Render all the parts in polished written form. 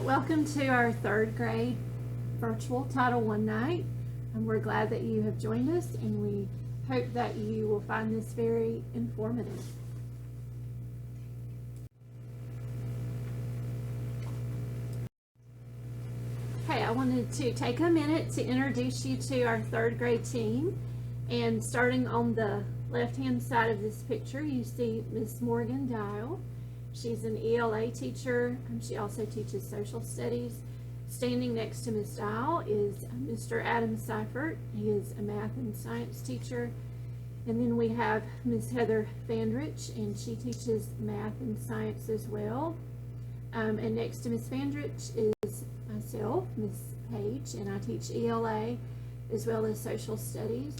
Welcome to our third grade virtual Title I night. We're glad that you have joined us, and we hope that you will find this very informative. Hey, I wanted to take a minute to introduce you to our third grade team. And starting on the left-hand side of this picture, you see Miss Morgan Dial. She's an ELA teacher. She also teaches social studies. Standing next to Miss Dial is Mr. Adam Seifert. He is a math and science teacher. And then we have Miss Heather Vandrich, and she teaches math and science as well. And next to Miss Vandrich is myself, Miss Page, and I teach ELA as well as social studies.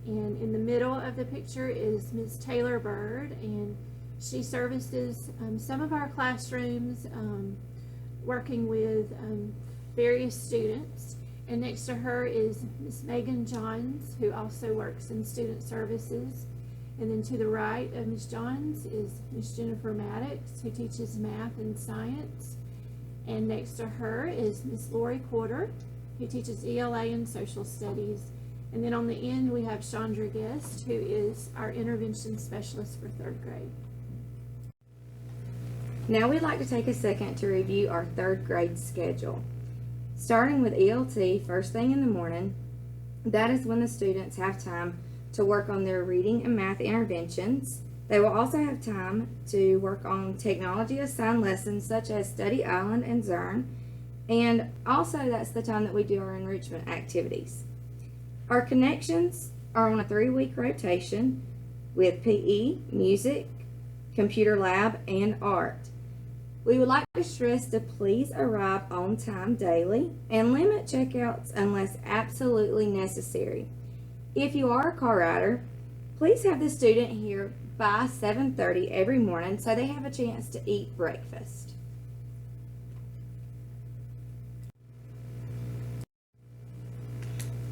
And in the middle of the picture is Miss Taylor Bird, and she services some of our classrooms, working with various students. And next to her is Miss Megan Johns, who also works in student services. And then to the right of Miss Johns is Miss Jennifer Maddox, who teaches math and science. And next to her is Miss Lori Porter, who teaches ELA and social studies. And then on the end we have Chandra Guest, who is our intervention specialist for third grade. Now we'd like to take a second to review our third grade schedule. Starting with ELT first thing in the morning, that is when the students have time to work on their reading and math interventions. They will also have time to work on technology assigned lessons such as Study Island and Zern, and also that's the time that we do our enrichment activities. Our connections are on a 3-week rotation with PE, music, computer lab, and art. We would like to stress to please arrive on time daily and limit checkouts unless absolutely necessary. If you are a car rider, please have the student here by 7:30 every morning so they have a chance to eat breakfast.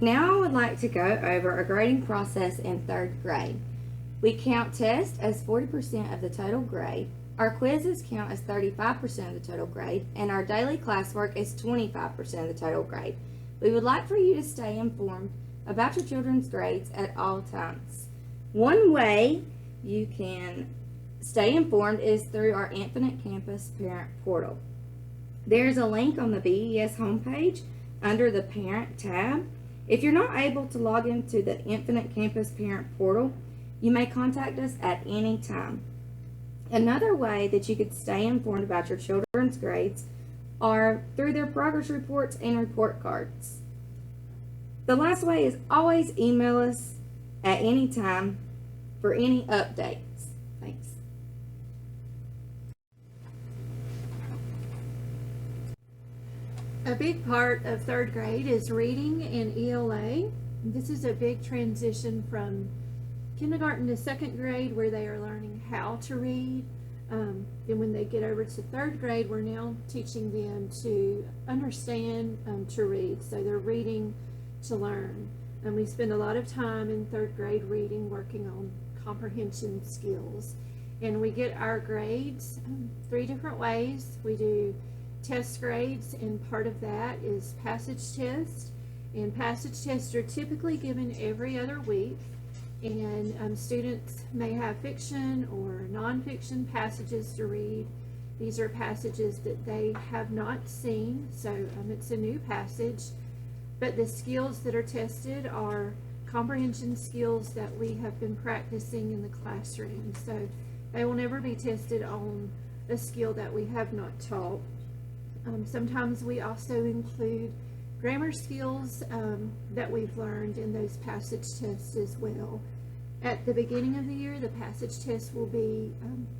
Now I would like to go over a grading process in third grade. We count tests as 40% of the total grade. Our quizzes count as 35% of the total grade, and our daily classwork is 25% of the total grade. We would like for you to stay informed about your children's grades at all times. One way you can stay informed is through our Infinite Campus Parent Portal. There's a link on the BES homepage under the Parent tab. If you're not able to log into the Infinite Campus Parent Portal, you may contact us at any time. Another way that you could stay informed about your children's grades are through their progress reports and report cards. The last way is always email us at any time for any updates. Thanks. A big part of third grade is reading and ELA. This is a big transition from kindergarten to second grade, where they are learning how to read. Then when they get over to third grade, we're now teaching them to understand, to read. So they're reading to learn. And we spend a lot of time in third grade reading, working on comprehension skills. And we get our grades 3 different ways. We do test grades, and part of that is passage tests. And passage tests are typically given every other week. And students may have fiction or nonfiction passages to read. These are passages that they have not seen, so it's a new passage. But the skills that are tested are comprehension skills that we have been practicing in the classroom. So they will never be tested on a skill that we have not taught. Sometimes we also include grammar skills that we've learned in those passage tests as well. At the beginning of the year, the passage test will be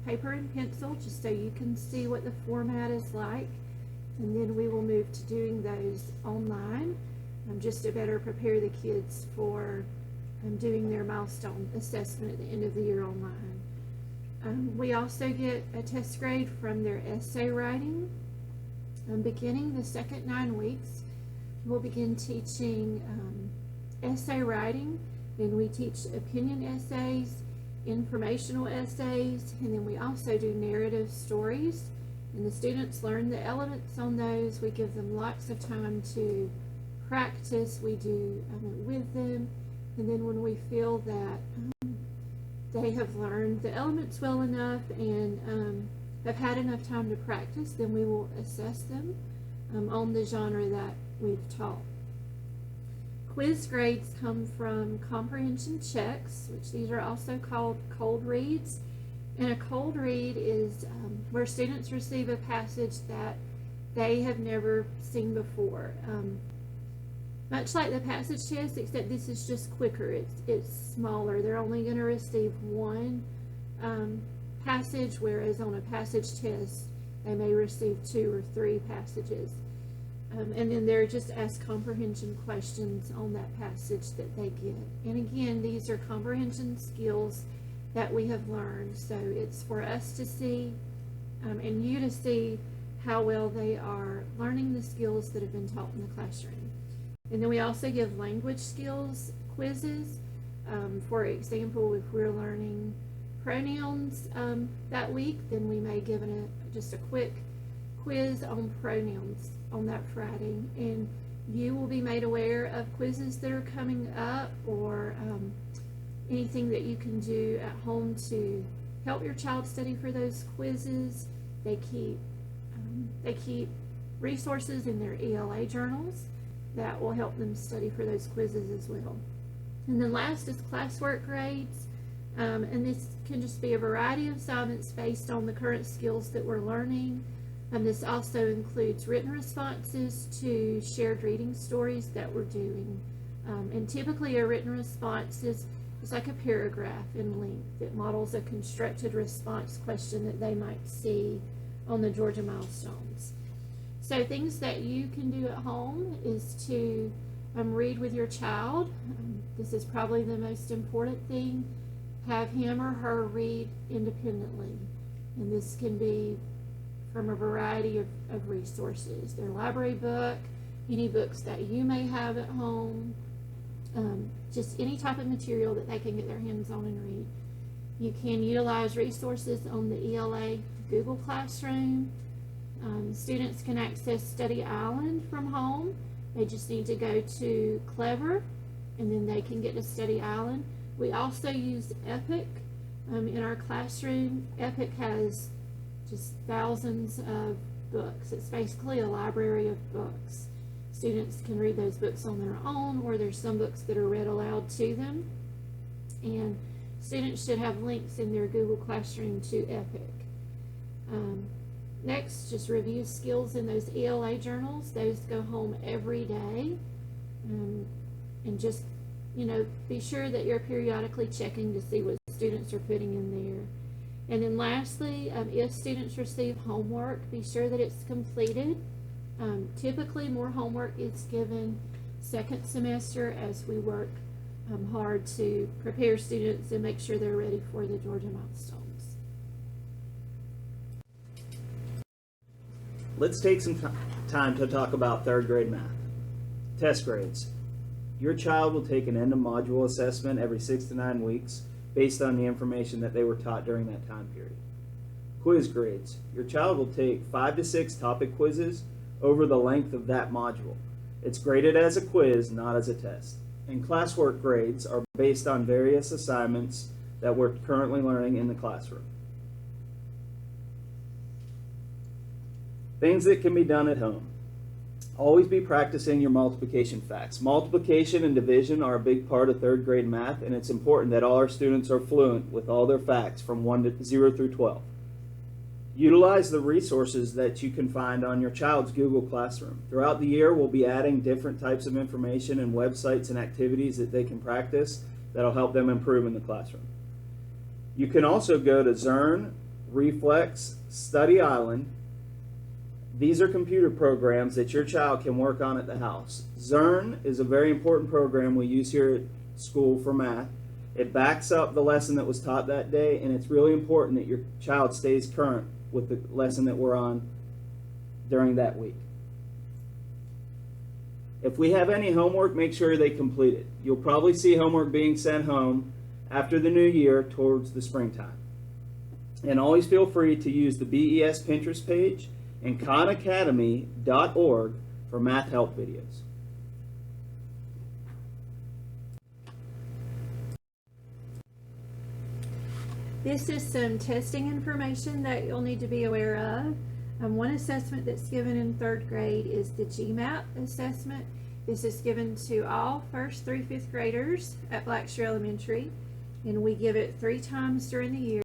paper and pencil, just so you can see what the format is like. And then we will move to doing those online, just to better prepare the kids for doing their milestone assessment at the end of the year online. We also get a test grade from their essay writing. Beginning the second 9 weeks, we'll begin teaching essay writing. Then we teach opinion essays, informational essays, and then we also do narrative stories. And the students learn the elements on those. We give them lots of time to practice. We do with them. And then when we feel that they have learned the elements well enough and have had enough time to practice, then we will assess them on the genre that we've taught. Quiz grades come from comprehension checks, which these are also called cold reads. And a cold read is where students receive a passage that they have never seen before. Much like the passage test, except this is just quicker. It's smaller. They're only going to receive one passage, whereas on a passage test, they may receive 2 or 3 passages. And then they're just asked comprehension questions on that passage that they get. And again, these are comprehension skills that we have learned. So it's for us to see and you to see how well they are learning the skills that have been taught in the classroom. And then we also give language skills quizzes. For example, if we're learning pronouns that week, then we may give just a quick quiz on pronouns on that Friday. And you will be made aware of quizzes that are coming up, or anything that you can do at home to help your child study for those quizzes. They keep resources in their ELA journals that will help them study for those quizzes as well. And then last is classwork grades. And this can just be a variety of assignments based on the current skills that we're learning. This also includes written responses to shared reading stories that we're doing. And typically a written response is like a paragraph in length that models a constructed response question that they might see on the Georgia Milestones. So things that you can do at home is to read with your child. This is probably the most important thing. Have him or her read independently. And this can be from a variety of resources. Their library book, any books that you may have at home, just any type of material that they can get their hands on and read. You can utilize resources on the ELA Google Classroom. Students can access Study Island from home. They just need to go to Clever, and then they can get to Study Island. We also use Epic in our classroom. Epic has just thousands of books. It's basically a library of books. Students can read those books on their own, or there's some books that are read aloud to them. And students should have links in their Google Classroom to Epic. Next, just review skills in those ELA journals. Those go home every day. And just, be sure that you're periodically checking to see what students are putting in there. And then lastly, if students receive homework, be sure that it's completed. Typically, more homework is given second semester as we work hard to prepare students and make sure they're ready for the Georgia Milestones. Let's take some time to talk about third grade math. Test grades. Your child will take an end of module assessment every 6 to 9 weeks based on the information that they were taught during that time period. Quiz grades. Your child will take 5 to 6 topic quizzes over the length of that module. It's graded as a quiz, not as a test. And classwork grades are based on various assignments that we're currently learning in the classroom. Things that can be done at home. Always be practicing your multiplication facts. Multiplication and division are a big part of third grade math, and it's important that all our students are fluent with all their facts from 0 through 12. Utilize the resources that you can find on your child's Google Classroom. Throughout the year, we'll be adding different types of information and websites and activities that they can practice that'll help them improve in the classroom. You can also go to Zern, Reflex, Study Island. These are computer programs that your child can work on at the house. Zern is a very important program we use here at school for math. It backs up the lesson that was taught that day, and it's really important that your child stays current with the lesson that we're on during that week. If we have any homework, make sure they complete it. You'll probably see homework being sent home after the new year towards the springtime. And always feel free to use the BES Pinterest page and khanacademy.org for math help videos. This is some testing information that you'll need to be aware of. One assessment that's given in third grade is the GMAT assessment. This is given to all first through fifth graders at Blackshear Elementary, and we give it 3 times during the year.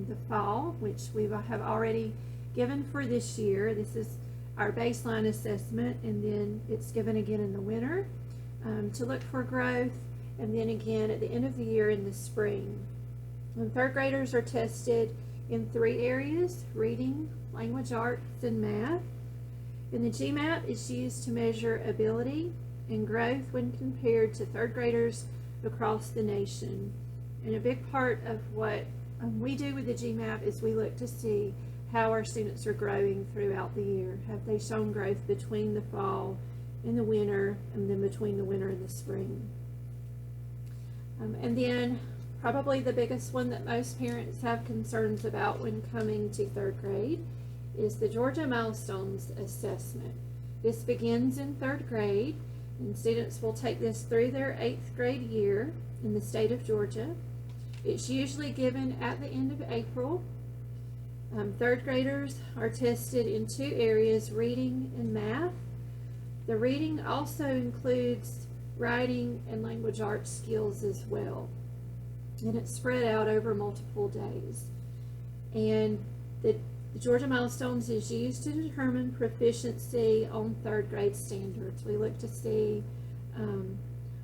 The fall, which we have already given for this year. This is our baseline assessment, and then it's given again in the winter to look for growth, and then again at the end of the year in the spring. And third graders are tested in 3 areas: reading, language arts, and math. And the GMAT is used to measure ability and growth when compared to third graders across the nation. And a big part of what we do with the GMAT is we look to see how our students are growing throughout the year. Have they shown growth between the fall and the winter, and then between the winter and the spring? And then probably the biggest one that most parents have concerns about when coming to third grade is the Georgia Milestones Assessment. This begins in third grade, and students will take this through their 8th grade year in the state of Georgia. It's usually given at the end of April. Third graders are tested in 2 areas, reading and math. The reading also includes writing and language arts skills as well, and it's spread out over multiple days. And the Georgia Milestones is used to determine proficiency on third grade standards. We look to see,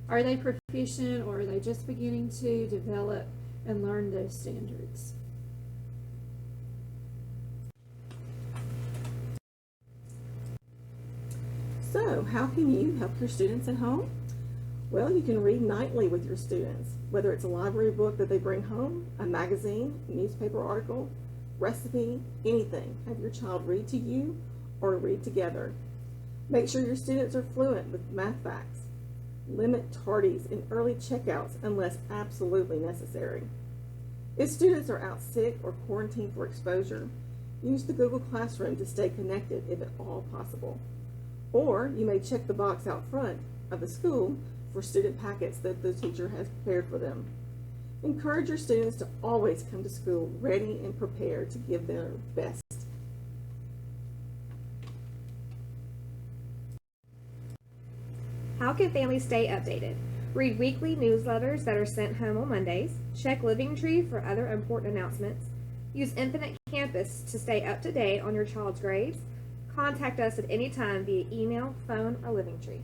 are they proficient, or are they just beginning to develop and learn those standards? So, how can you help your students at home? Well, you can read nightly with your students, whether it's a library book that they bring home, a magazine, newspaper article, recipe, anything. Have your child read to you or read together. Make sure your students are fluent with math facts. Limit tardies and early checkouts unless absolutely necessary. If students are out sick or quarantined for exposure, use the Google Classroom to stay connected if at all possible. Or you may check the box out front of the school for student packets that the teacher has prepared for them. Encourage your students to always come to school ready and prepared to give their best. How can families stay updated? Read weekly newsletters that are sent home on Mondays. Check Living Tree for other important announcements. Use Infinite Campus to stay up to date on your child's grades. Contact us at any time via email, phone, or Living Tree.